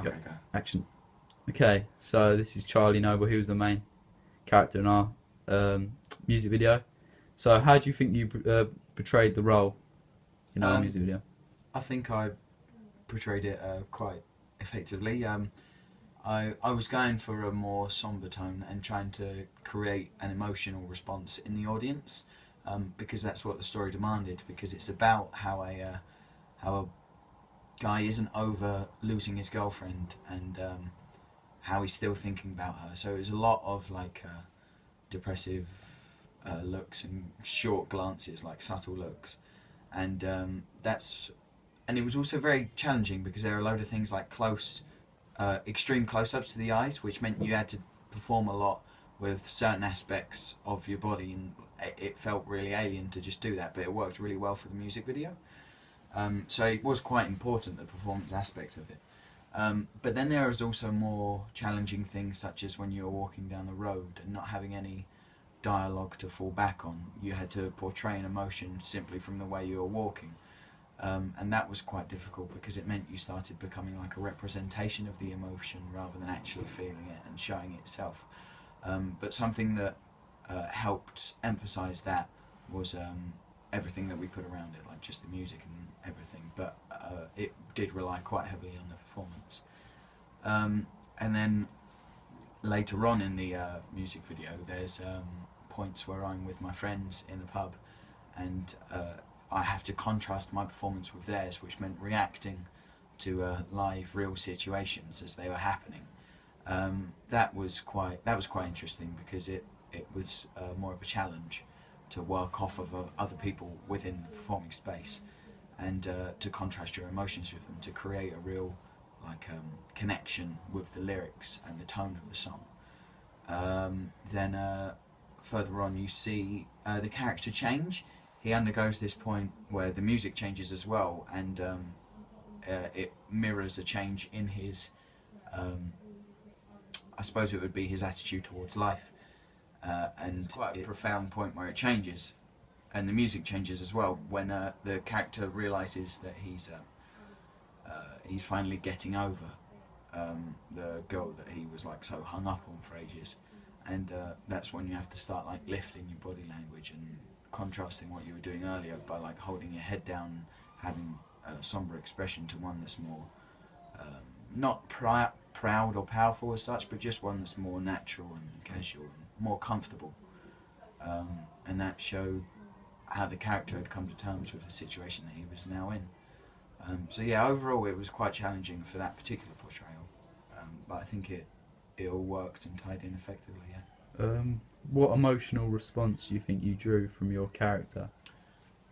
Okay, Yep. go. Action. Okay, so this is Charlie Noble. He was the main character in our music video. So, how do you think you portrayed the role in our music video? I think I portrayed it quite effectively. I was going for a more somber tone and trying to create an emotional response in the audience, because that's what the story demanded. Because it's about how a guy isn't over losing his girlfriend, and how he's still thinking about her. So it was a lot of like depressive looks and short glances, like subtle looks, and and it was also very challenging because there are a load of things like extreme close-ups to the eyes, which meant you had to perform a lot with certain aspects of your body, and it felt really alien to just do that, but it worked really well for the music video. So it was quite important, the performance aspect of it. But then there was also more challenging things, such as when you were walking down the road and not having any dialogue to fall back on. You had to portray an emotion simply from the way you were walking. And that was quite difficult because it meant you started becoming like a representation of the emotion rather than actually feeling it and showing it itself. But something that helped emphasise that was everything that we put around it, like just the music and everything. But it did rely quite heavily on the performance. And then later on in the music video, there's points where I'm with my friends in a pub, and I have to contrast my performance with theirs, which meant reacting to live, real situations as they were happening. That was quite interesting because it was more of a challenge to work off of other people within the performing space, and to contrast your emotions with them to create a real connection with the lyrics and the tone of the song. Then further on, you see the character change. He undergoes this point where the music changes as well, and it mirrors a change in his, I suppose it would be his attitude towards life. And it's quite a profound point where it changes, and the music changes as well when the character realises that he's finally getting over the girl that he was like so hung up on for ages, and that's when you have to start like lifting your body language and contrasting what you were doing earlier by like holding your head down, having a somber expression, to one that's more not proud or powerful as such, but just one that's more natural and casual and more comfortable. And that showed how the character had come to terms with the situation that he was now in. So yeah, overall it was quite challenging for that particular portrayal, but I think it all worked and tied in effectively. Yeah. What emotional response do you think you drew from your character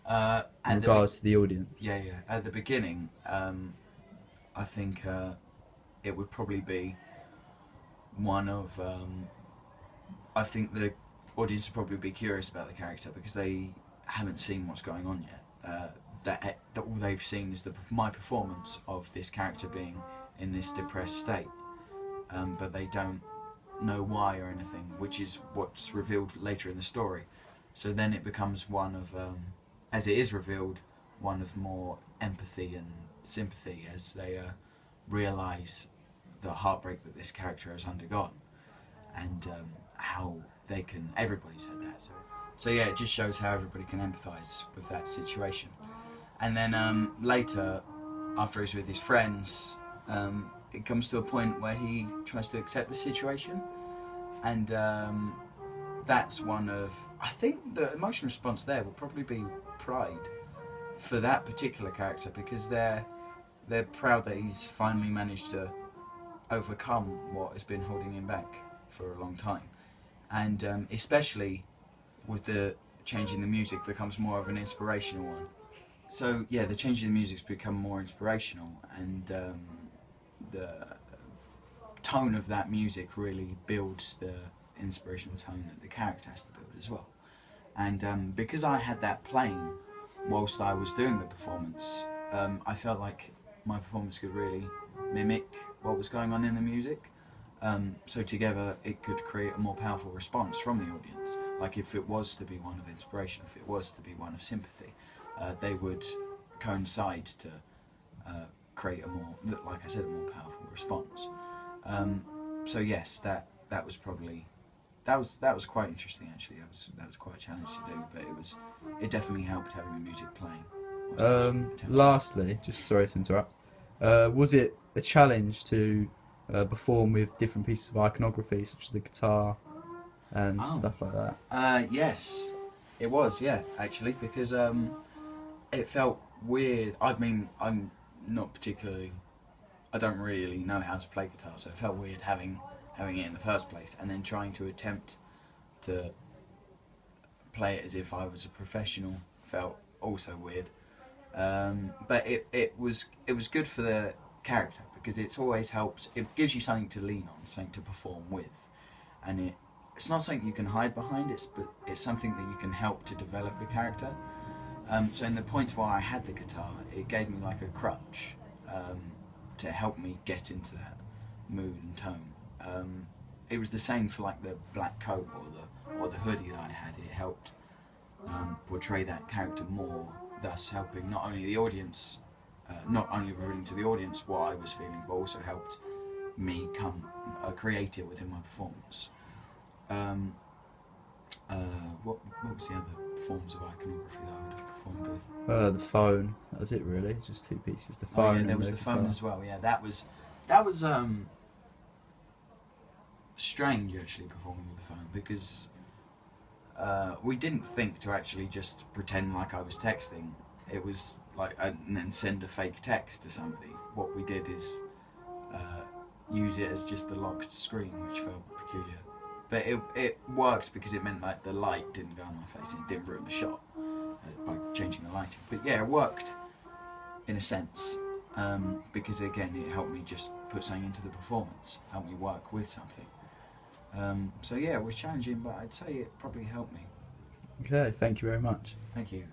in In regards to the audience? Yeah. At the beginning, I think it would probably be one of. I think the audience would probably be curious about the character because they haven't seen what's going on yet. That all they've seen is my performance of this character being in this depressed state, but they don't know why or anything, which is what's revealed later in the story. So then it becomes one of, as it is revealed, one of more empathy and sympathy as they realise the heartbreak that this character has undergone, and how they can. Everybody's had that, so yeah, it just shows how everybody can empathise with that situation. And then later, after he's with his friends, it comes to a point where he tries to accept the situation, and that's one of. I think the emotional response there will probably be pride for that particular character, because they're proud that he's finally managed to overcome what has been holding him back for a long time, and especially with the change in the music becomes more of an inspirational one. So yeah, the change in the music's become more inspirational, and the tone of that music really builds the inspirational tone that the character has to build as well. And because I had that playing whilst I was doing the performance, I felt like my performance could really mimic what was going on in the music. So together it could create a more powerful response from the audience. Like if it was to be one of inspiration, if it was to be one of sympathy, they would coincide to create a more, like I said, a more powerful response. So yes, that was probably that was quite interesting actually. That was quite a challenge to do, but it definitely helped having the music playing. Lastly, just sorry to interrupt, was it a challenge to perform with different pieces of iconography, such as the guitar and stuff like that? Yes, it was. Yeah, actually, because it felt weird. I mean, I'm not particularly. I don't really know how to play guitar, so it felt weird having it in the first place, and then trying to attempt to play it as if I was a professional felt also weird. But it was good for the character because it's always helps. It gives you something to lean on, something to perform with, and it's not something you can hide behind. But it's something that you can help to develop a character. So in the points where I had the guitar, it gave me like a crutch to help me get into that mood and tone. It was the same for like the black coat or the hoodie that I had. It helped portray that character more, thus helping not only the audience, not only revealing to the audience what I was feeling, but also helped me create it within my performance. What was the other forms of iconography that I would have performed with? The phone. That was it really. Just two pieces. The phone. Oh yeah, there was the phone as well. Yeah, that was strange actually performing with the phone because we didn't think to actually just pretend like I was texting. It was like and then send a fake text to somebody. What we did is use it as just the locked screen, which felt peculiar. But it worked because it meant like the light didn't go on my face and it didn't ruin the shot by changing the lighting. But yeah, it worked in a sense because again it helped me just put something into the performance, helped me work with something. So yeah, it was challenging, but I'd say it probably helped me. Okay, thank you very much. Thank you.